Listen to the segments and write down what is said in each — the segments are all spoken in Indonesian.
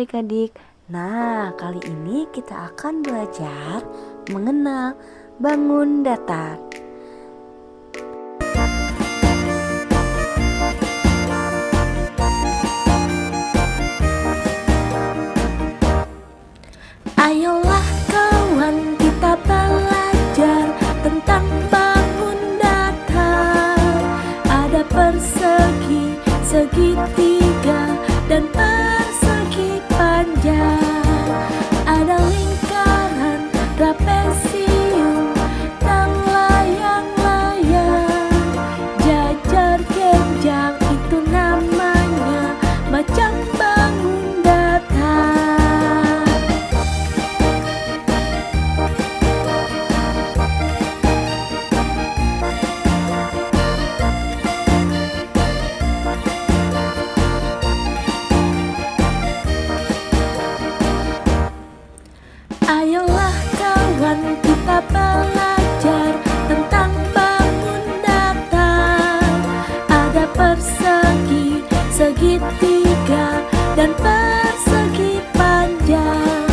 adik-adik. Nah, kali ini kita akan belajar mengenal bangun datar. Ayolah kawan, kita belajar tentang bangun datar. Ada persegi, segitiga, dan persegi panjang. Ada lingkaran, trapesium, dan layang-layang. Jajar genjang, itu namanya macam bangun datar. Ayolah kawan, kita belajar tentang bangun datar. Ada persegi, segitiga, dan persegi panjang.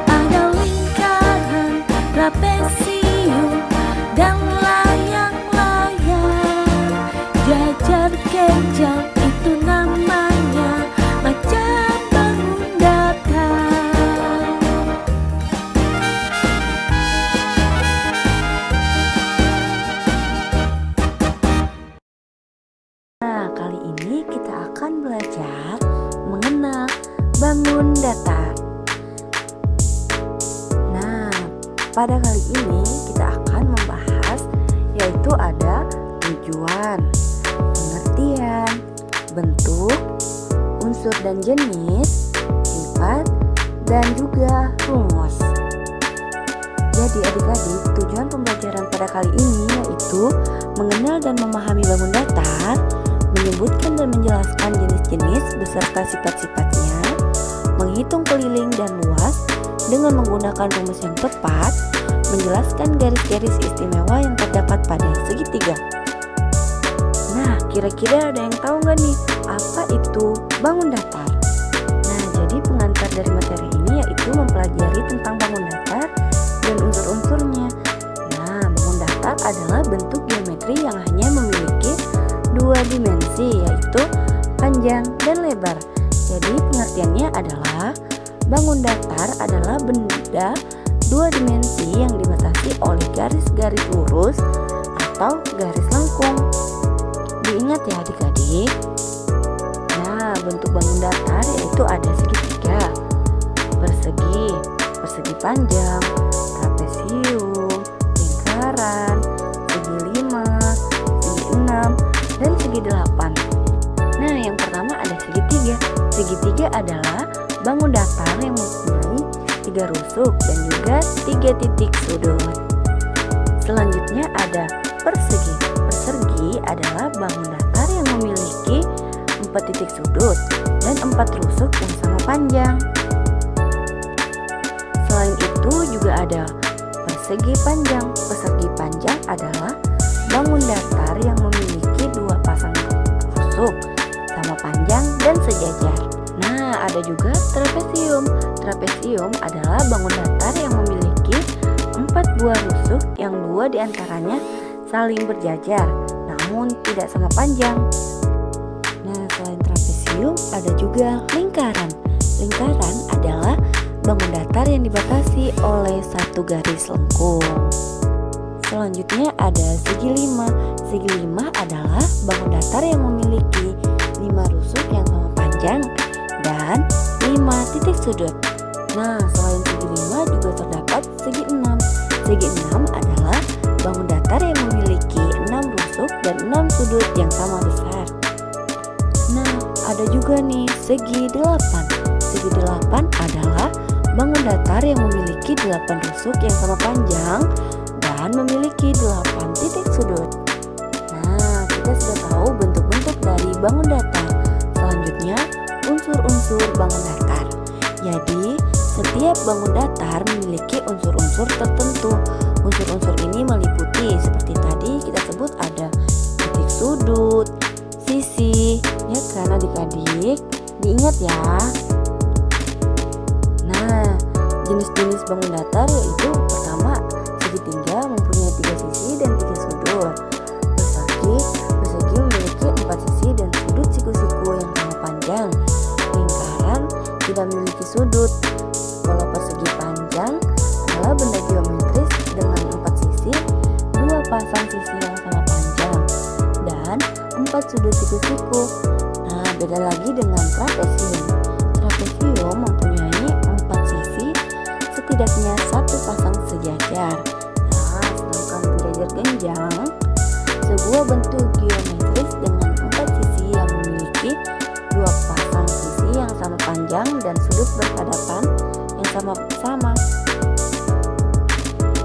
Ada lingkaran, trapesium, dan layang-layang. Jajar genjang, itu namanya macam bangun datar. Nah, kali ini kita akan belajar mengenal bangun datar. Nah, pada kali ini kita akan membahas yaitu ada tujuan, pengertian, bentuk, unsur dan jenis, sifat, dan juga rumus. Jadi adik-adik, tujuan pembelajaran pada kali ini yaitu mengenal dan memahami bangun datar, menyebutkan dan menjelaskan jenis-jenis beserta sifat-sifatnya, menghitung keliling dan luas dengan menggunakan rumus yang tepat, menjelaskan garis-garis istimewa yang terdapat pada segitiga. Nah, kira-kira ada yang tahu nggak nih apa itu bangun datar? Nah, jadi pengantar dari materi ini yaitu mempelajari tentang bangun datar dan unsur-unsurnya. Nah, bangun datar adalah bentuk geometri yang hanya memiliki dua dimensi, yaitu panjang dan lebar. Jadi pengertiannya adalah bangun datar adalah benda dua dimensi yang dibatasi oleh garis-garis lurus atau garis lengkung. Diingat ya adik-adik. Nah, bentuk bangun datar yaitu ada segitiga, persegi panjang, trapesium, lingkaran, segi 5, segi 6, dan segi 8. Nah, yang pertama ada segitiga. Segitiga adalah bangun datar yang mempunyai 3 rusuk dan juga 3 titik sudut. Selanjutnya ada persegi. Persegi adalah bangun datar yang memiliki 4 titik sudut dan 4 rusuk yang sama panjang. Selain itu juga ada persegi panjang. Persegi panjang adalah bangun datar yang memiliki 2 pasang rusuk sama panjang dan sejajar. Nah, ada juga trapesium. Trapesium adalah bangun datar yang memiliki 4 buah rusuk yang 2 diantaranya saling berjajar namun tidak sama panjang. Nah, selain trapesium ada juga lingkaran. Lingkaran adalah bangun datar yang dibatasi oleh satu garis lengkung. Selanjutnya ada segi 5. Segi 5 adalah bangun datar yang memiliki 5 rusuk yang sama panjang dan 5 titik sudut. Nah, selain segi 5 juga terdapat segi 6. Segi 6 adalah bangun datar yang memiliki 6 rusuk dan 6 sudut yang sama besar. Nah, ada juga nih segi 8. Segi 8 adalah bangun datar yang memiliki 8 rusuk yang sama panjang dan memiliki 8 titik sudut. Nah, kita sudah tahu bentuk-bentuk dari bangun datar. Selanjutnya, unsur-unsur bangun datar. Jadi, setiap bangun datar memiliki unsur-unsur tertentu. Unsur-unsur ini meliputi seperti tadi kita sebut ada titik sudut, sisi, ya kan adik-adik? Diingat ya. Jenis-jenis bangun datar yaitu pertama, segitiga mempunyai 3 sisi dan 3 sudut. Persegi memiliki 4 sisi dan sudut siku-siku yang sama panjang. Lingkaran tidak memiliki sudut. Kalau persegi panjang adalah benda geometris dengan 4 sisi, 2 pasang sisi yang sama panjang, dan 4 sudut siku-siku. Nah, beda lagi dengan trapesium. Trapesium mempunyai 4 sisi, setidaknya 1 pasang sejajar. Nah, sedangkan penjajar genjang sebuah bentuk geometris dengan 4 sisi yang memiliki 2 pasang sisi yang sama panjang dan sudut berhadapan yang sama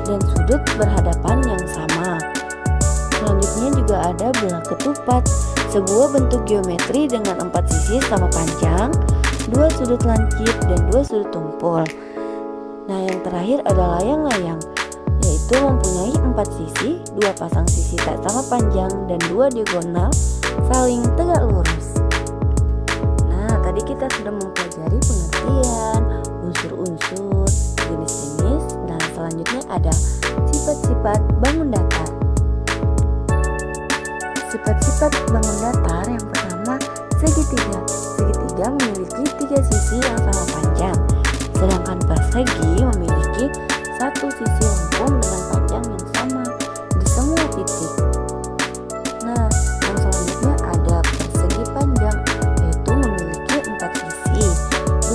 dan sudut berhadapan yang sama. Selanjutnya juga ada belah ketupat, sebuah bentuk geometri dengan 4 sisi sama panjang, 2 sudut lancip dan 2 sudut tumpul. Nah, yang terakhir ada layang-layang, yaitu mempunyai 4 sisi, 2 pasang sisi tak sama panjang dan 2 diagonal saling tegak lurus. Nah, tadi kita sudah mempelajari pengertian, unsur-unsur, jenis-jenis. Nah, selanjutnya ada sifat-sifat bangun datar. Sifat-sifat bangun datar yang pertama, segitiga. Segitiga memiliki 3 sisi yang sama panjang, sedangkan persegi memiliki 1 sisi lengkung dengan panjang yang sama di semua titik. Nah, yang selanjutnya ada persegi panjang, yaitu memiliki 4 sisi,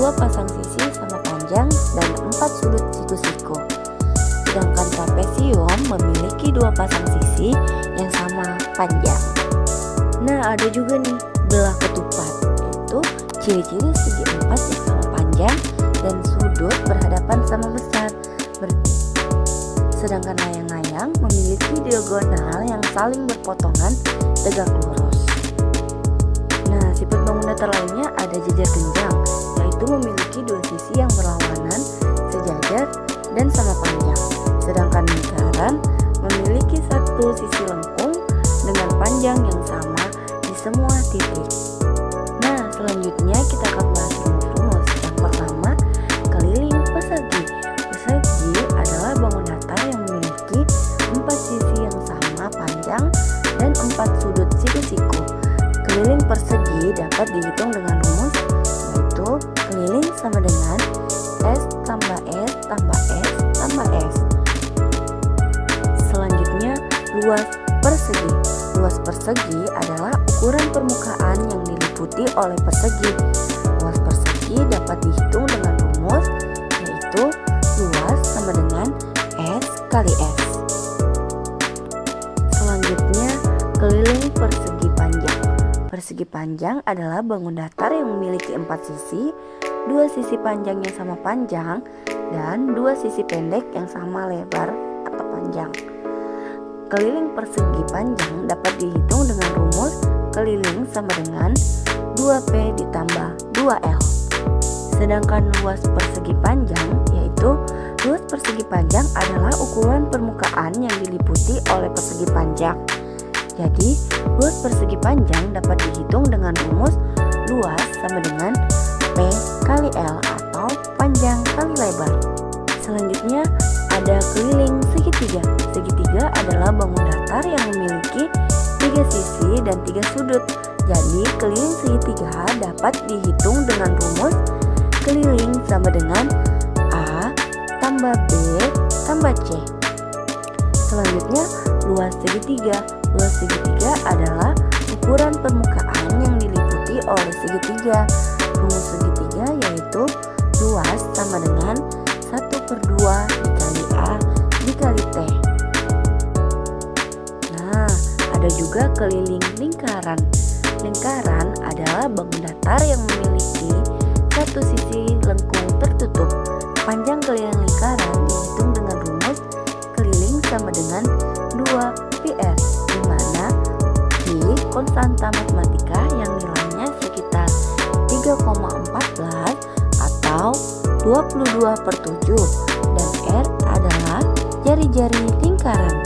2 pasang sisi sama panjang dan 4 sudut siku-siku. Sedangkan trapesium memiliki 2 pasang sisi yang sama panjang. Nah, ada juga nih belah ketupat, yaitu ciri-ciri segi 4 yang sama panjang dan sudut berhadapan sama besar. Sedangkan layang-layang memiliki diagonal yang saling berpotongan tegak lurus. Nah, sifat bangun datar lainnya ada jejer genjang, yaitu memiliki 2 sisi yang berlawanan, sejajar dan sama panjang. Sedangkan lingkaran memiliki 1 sisi lengkung dengan panjang yang sama di semua titik. Nah, selanjutnya kita akan bahas rumus-rumus. Yang pertama, keliling persegi. Persegi adalah bangun datar yang memiliki 4 sisi yang sama panjang dan 4 sudut siku-siku. Keliling persegi dapat dihitung dengan rumus, yaitu keliling sama dengan S tambah S tambah S tambah S. Selanjutnya, luas persegi. Luas persegi adalah ukuran permukaan yang diliputi oleh persegi. Luas persegi dapat dihitung dengan rumus, yaitu luas sama dengan S kali S. Selanjutnya, keliling persegi panjang. Persegi panjang adalah bangun datar yang memiliki 4 sisi, 2 sisi panjang yang sama panjang, dan 2 sisi pendek yang sama lebar atau panjang. Keliling persegi panjang dapat dihitung dengan rumus keliling sama dengan 2P ditambah 2L. Sedangkan luas persegi panjang, yaitu luas persegi panjang adalah ukuran permukaan yang diliputi oleh persegi panjang. Jadi, luas persegi panjang dapat dihitung dengan rumus luas sama dengan P kali L atau panjang kali lebar. Selanjutnya ada keliling segitiga. Segitiga adalah bangun datar yang memiliki 3 sisi dan 3 sudut. Jadi keliling segitiga dapat dihitung dengan rumus keliling sama dengan A tambah B tambah C. Selanjutnya luas segitiga. Luas segitiga adalah ukuran permukaan yang diliputi oleh segitiga. Rumus segitiga yaitu luas sama dengan 1/2 dikali A dikali T. Nah, ada juga keliling lingkaran. Lingkaran adalah bangun datar yang memiliki 1 sisi lengkung tertutup. Panjang keliling lingkaran dihitung dengan rumus keliling sama dengan 2πr, di mana Pi konstanta matematika yang nilainya sekitar 3,14 atau 22/7, dan R adalah jari-jari lingkaran.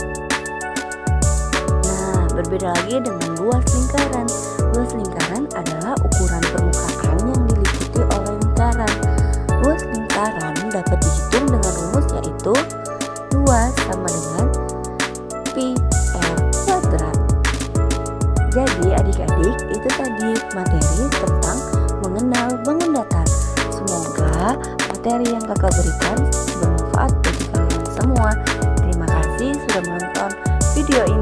Nah, berbeda lagi dengan luas lingkaran. Luas lingkaran adalah ukuran permukaan yang diliputi oleh lingkaran. Luas lingkaran dapat dihitung dengan yaitu 2 sama dengan pi r kuadrat. Jadi adik-adik, itu tadi materi tentang mengenal bangun datar. Semoga materi yang kakak berikan bermanfaat bagi kalian semua. Terima kasih sudah menonton video ini.